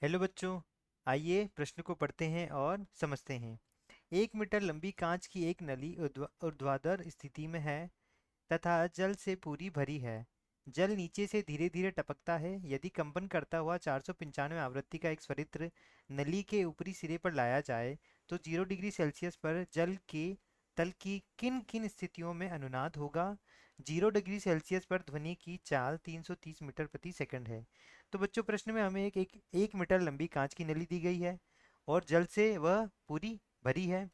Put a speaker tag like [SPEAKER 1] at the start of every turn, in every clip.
[SPEAKER 1] Hello बच्चों। आइए प्रश्न को पढ़ते हैं और समझते हैं। 1 मीटर लंबी कांच की एक नली ऊर्ध्वाधर स्थिति में है तथा जल से पूरी भरी है। जल नीचे से धीरे धीरे टपकता है। यदि कंपन करता हुआ 495 आवृत्ति का एक स्वरित्र नली के ऊपरी सिरे पर लाया जाए तो 0 डिग्री सेल्सियस पर जल के तल की किन किन स्थितियों में अनुनाद होगा। 0 डिग्री सेल्सियस पर ध्वनि की चाल 330 मीटर प्रति सेकंड है। तो बच्चों, प्रश्न में हमें एक मीटर लंबी कांच की नली दी गई है और जल से वह पूरी भरी है।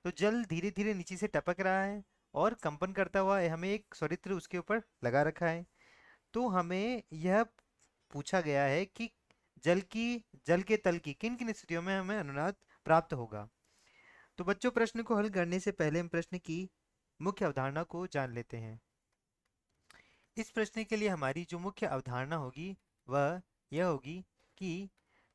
[SPEAKER 1] तो जल धीरे धीरे नीचे से टपक रहा है और कंपन करता हुआ हमें एक स्वरित्र उसके ऊपर लगा रखा है। तो हमें यह पूछा गया है कि जल की जल के तल की किन किन स्थितियों में हमें अनुनाद प्राप्त होगा। तो बच्चों, प्रश्न को हल करने से पहले हम प्रश्न की मुख्य अवधारणा को जान लेते हैं। इस प्रश्न के लिए हमारी जो मुख्य अवधारणा होगी वह यह होगी कि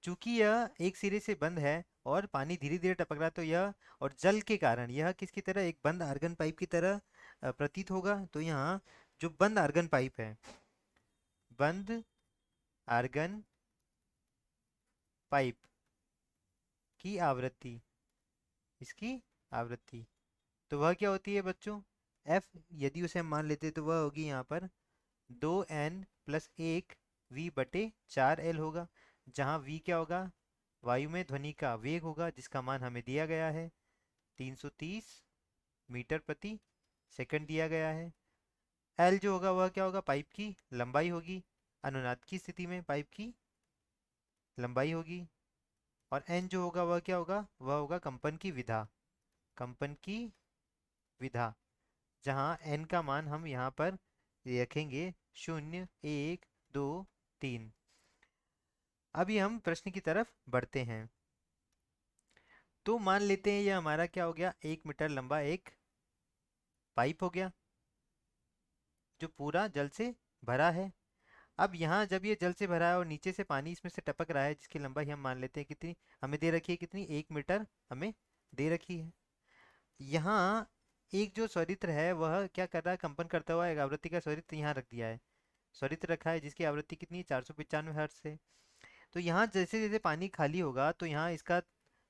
[SPEAKER 1] चूंकि यह एक सिरे से बंद है और पानी धीरे धीरे टपक रहा है, तो यह और जल के कारण यह किसकी तरह, एक बंद आर्गन पाइप की तरह प्रतीत होगा। तो यहाँ जो बंद आर्गन पाइप है, बंद आर्गन पाइप की आवृत्ति, इसकी आवृत्ति तो वह क्या होती है बच्चों, एफ। यदि उसे हम मान लेते तो वह होगी यहाँ पर 2n+1 v बटे 4l होगा। जहाँ v क्या होगा, वायु में ध्वनि का वेग होगा जिसका मान हमें दिया गया है 330 मीटर प्रति सेकंड दिया गया है। l जो होगा वह क्या होगा, पाइप की लंबाई होगी, अनुनाद की स्थिति में पाइप की लंबाई होगी। और n जो होगा वह क्या होगा, वह होगा कंपन की विधा, कंपन की विधा। जहाँ n का मान हम यहाँ पर रखेंगे 0, 1, 2, 3। अभी हम प्रश्न की तरफ बढ़ते हैं। तो मान लेते हैं यह हमारा क्या हो गया, 1 मीटर लंबा एक पाइप हो गया जो पूरा जल से भरा है। अब यहाँ जब ये जल से भरा है और नीचे से पानी इसमें से टपक रहा है, जिसकी लंबाई हम मान लेते हैं कितनी हमें दे रखी है, कितनी 1 मीटर हमें दे रखी है। यहाँ एक जो स्वरित्र है वह क्या कर रहा है, कंपन करता हुआ एक आवृत्ति का स्वरित्र यहाँ रख दिया है। स्वरित्र रखा है जिसकी आवृत्ति कितनी है, 495 हर्ट्ज से। तो यहाँ जैसे जैसे पानी खाली होगा तो यहाँ इसका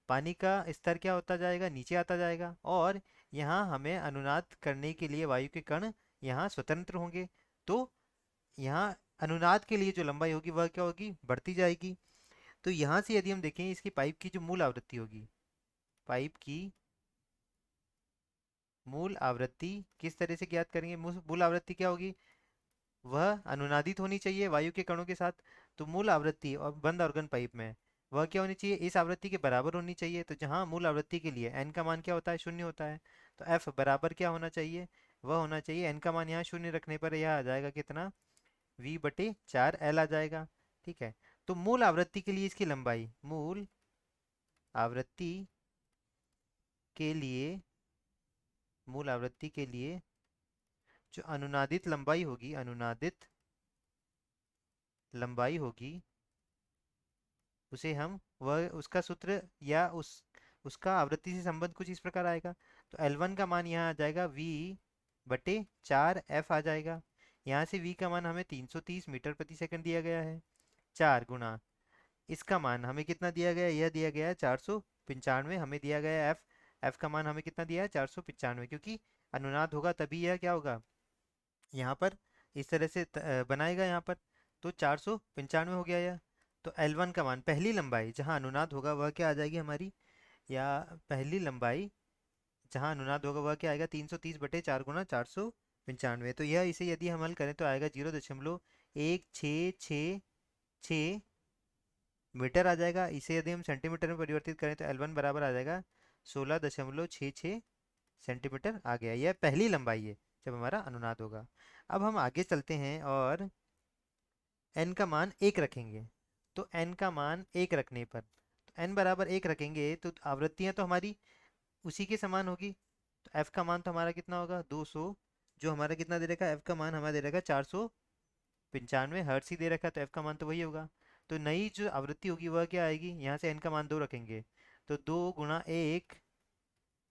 [SPEAKER 1] पानी का स्तर क्या होता जाएगा, नीचे आता जाएगा। और यहाँ हमें अनुनाद करने के लिए वायु के कण यहाँ स्वतंत्र होंगे। तो यहाँ अनुनाद के लिए जो लंबाई होगी वह क्या होगी, बढ़ती जाएगी। तो यहाँ से यदि हम देखें इसकी पाइप की जो मूल आवृत्ति होगी, पाइप की मूल आवृत्ति किस तरह से ज्ञात करेंगे, मूल आवृत्ति क्या होगी, वह अनुनादित होनी चाहिए वायु के कणों के साथ। तो मूल आवृत्ति और बंद ऑर्गन पाइप में वह क्या होनी चाहिए, इस आवृत्ति के बराबर होनी चाहिए। तो जहाँ मूल आवृत्ति के लिए n का मान क्या होता है, 0 होता है। तो f बराबर क्या होना चाहिए, वह होना चाहिए n का मान यहाँ 0 रखने पर यह आ जाएगा कितना, v बटे 4l आ जाएगा। ठीक है। तो मूल आवृत्ति के लिए इसकी लंबाई, मूल आवृत्ति के लिए, मूल आवृत्ति के लिए जो अनुनादित लंबाई होगी, अनुनादित लंबाई होगी, उसे हम वह उसका सूत्र या उसका आवृत्ति से संबंध कुछ इस प्रकार आएगा। तो L1 का मान यहाँ आ जाएगा v बटे 4f आ जाएगा। यहाँ से v का मान हमें 330 मीटर प्रति सेकंड दिया गया है, 4 गुना इसका मान हमें कितना दिया गया है, यह दिया गया है 495। हमें दिया गया है f का मान हमें कितना दिया है, 495। क्योंकि अनुनाद होगा तभी यह क्या होगा, यहाँ पर इस तरह से बनाएगा यहाँ पर। तो 495 हो गया यह। तो L1 का मान, पहली लंबाई जहाँ अनुनाद होगा वह क्या आ जाएगी हमारी, या पहली लंबाई जहाँ अनुनाद होगा वह क्या आएगा, 330 बटे 4 गुना 495। तो यह इसे यदि हम हल करें तो आएगा 0.1666 मीटर आ जाएगा। इसे यदि हम सेंटीमीटर में परिवर्तित करें तो L1 बराबर आ जाएगा 16.66 सेंटीमीटर आ गया। यह पहली लंबाई है जब हमारा अनुनाद होगा। अब हम आगे चलते हैं और n का मान 1 रखेंगे। तो n का मान 1 रखने पर, तो n बराबर 1 रखेंगे तो आवृत्तियां तो हमारी उसी के समान होगी। तो f का मान तो हमारा कितना होगा, 200। जो हमारा कितना दे रखा है, f का मान हमारा दे रखा है 495 हर्ट्ज ही दे रखा है, तो f का मान तो वही होगा। तो नई जो आवृत्ति होगी वह क्या आएगी, यहाँ से n का मान 2 रखेंगे तो 2 गुणा 1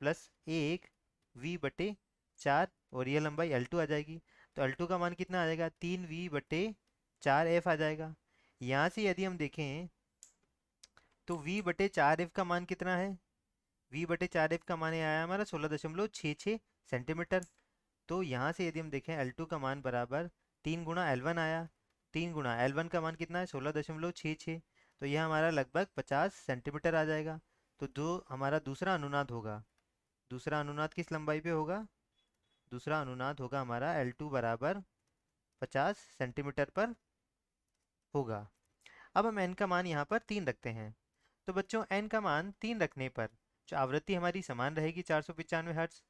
[SPEAKER 1] प्लस 1 v बटे 4, और ये लंबाई L2 आ जाएगी। तो L2 का मान कितना आ जाएगा, 3v बटे 4f आ जाएगा। यहाँ से यदि हम देखें तो v/4f का मान कितना है? v/4f का मान ये आया हमारा 16.66 सेंटीमीटर। तो यहाँ से यदि हम देखें L2 का मान बराबर 3 गुणा L1 आया। 3 गुणा L1 का मान कितना है? 16.66। तो यह हमारा लगभग 50 सेंटीमीटर आ जाएगा। तो जो हमारा दूसरा अनुनाद होगा, दूसरा अनुनाद किस लंबाई पे होगा? दूसरा अनुनाद होगा हमारा L2 बराबर 50 सेंटीमीटर पर होगा। अब हम n का मान यहाँ पर 3 रखते हैं। तो बच्चों n का मान 3 रखने पर जो आवृत्ति हमारी समान रहेगी 495 हर्ट्ज,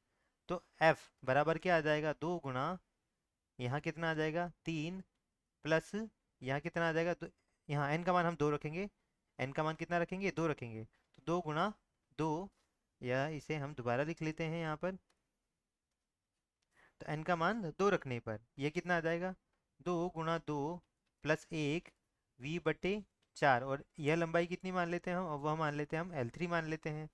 [SPEAKER 1] तो f बराबर क्या आ जाएगा? 2 गुणा, यहाँ कितना आ जाएगा? 3 प्लस यहाँ कितना आ जाएगा? यहाँ n का मान हम 2 रखेंगे। n का मान कितना रखेंगे? 2 रखेंगे। तो 2 गुणा 2, या इसे हम दोबारा लिख लेते हैं यहाँ पर। तो n का मान 2 रखने पर यह कितना आ जाएगा? 2 गुणा 2 प्लस 1 v/4। और यह लंबाई कितनी मान लेते हैं हम? और वह मान लेते हैं हम L3 मान लेते हैं।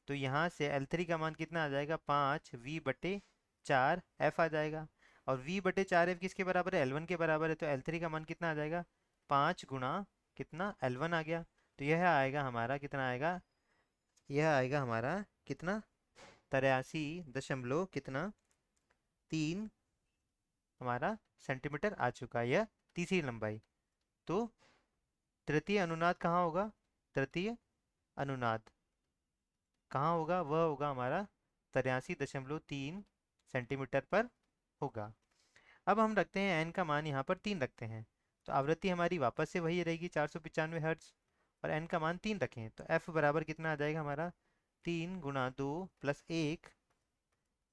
[SPEAKER 1] तो यहाँ से L3 का मान कितना आ जाएगा? 5v/4f आ जाएगा। और v/4f किसके बराबर है? L1 के बराबर है। तो L3 का मान कितना आ जाएगा? 5 गुणा कितना? L1 आ गया। तो यह आएगा हमारा कितना आएगा? यह आएगा हमारा कितना? 83 दशमलव कितना? 3 हमारा सेंटीमीटर आ चुका है। यह तीसरी लंबाई। तो तृतीय अनुनाद कहाँ होगा? तृतीय अनुनाद कहाँ होगा? वह होगा हमारा 83.3 सेंटीमीटर पर होगा। अब हम रखते हैं n का मान यहाँ पर 3 रखते हैं। तो आवृत्ति हमारी वापस से वही रहेगी 495 हर्ट्ज। और n का मान 3 रखें तो f बराबर कितना आ जाएगा हमारा? 3 गुणा 2 प्लस 1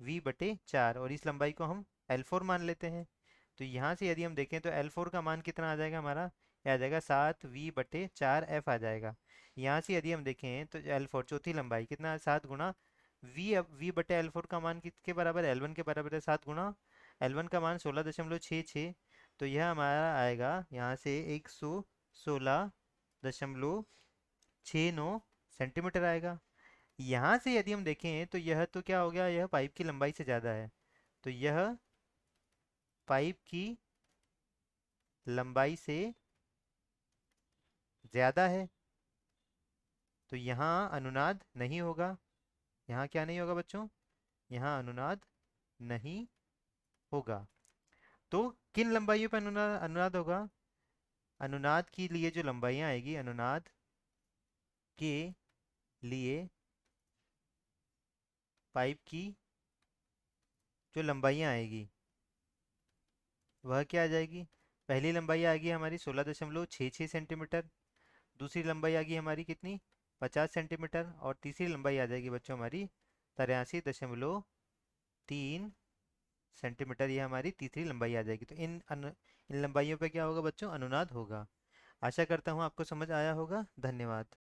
[SPEAKER 1] v/4। और इस लंबाई को हम L4 मान लेते हैं। तो यहाँ से यदि हम देखें तो L4 का मान कितना आ जाएगा हमारा? यह आ जाएगा 7v/4f आ जाएगा। यहाँ से यदि हम देखें तो L4 चौथी लंबाई कितना है? 7 गुणा v। अब v/L4 का मान किसके बराबर है? L1 के बराबर है। 7 गुणा L1 का मान 16.66। तो यह हमारा आएगा यहाँ से 116.69 सेंटीमीटर आएगा। यहाँ से यदि हम देखें तो यह तो क्या हो गया? यह पाइप की लंबाई से ज़्यादा है। तो यह पाइप की लंबाई से ज़्यादा है। तो यहाँ अनुनाद नहीं होगा। यहाँ क्या नहीं होगा बच्चों? यहाँ अनुनाद नहीं होगा। तो किन लंबाइयों पर अनुनाद अनुनाद होगा? अनुनाद के लिए जो लंबाइयाँ आएगी, अनुनाद के लिए पाइप की जो लंबाइयाँ आएगी वह क्या आ जाएगी? पहली लंबाई आएगी हमारी 16.66 सेंटीमीटर। दूसरी लंबाई आ गई हमारी कितनी? 50 सेंटीमीटर। और तीसरी लंबाई आ जाएगी बच्चों हमारी 83.3 सेंटीमीटर। ये हमारी तीसरी लंबाई आ जाएगी। तो इन लंबाइयों पे क्या होगा बच्चों? अनुनाद होगा। आशा करता हूँ आपको समझ आया होगा। धन्यवाद।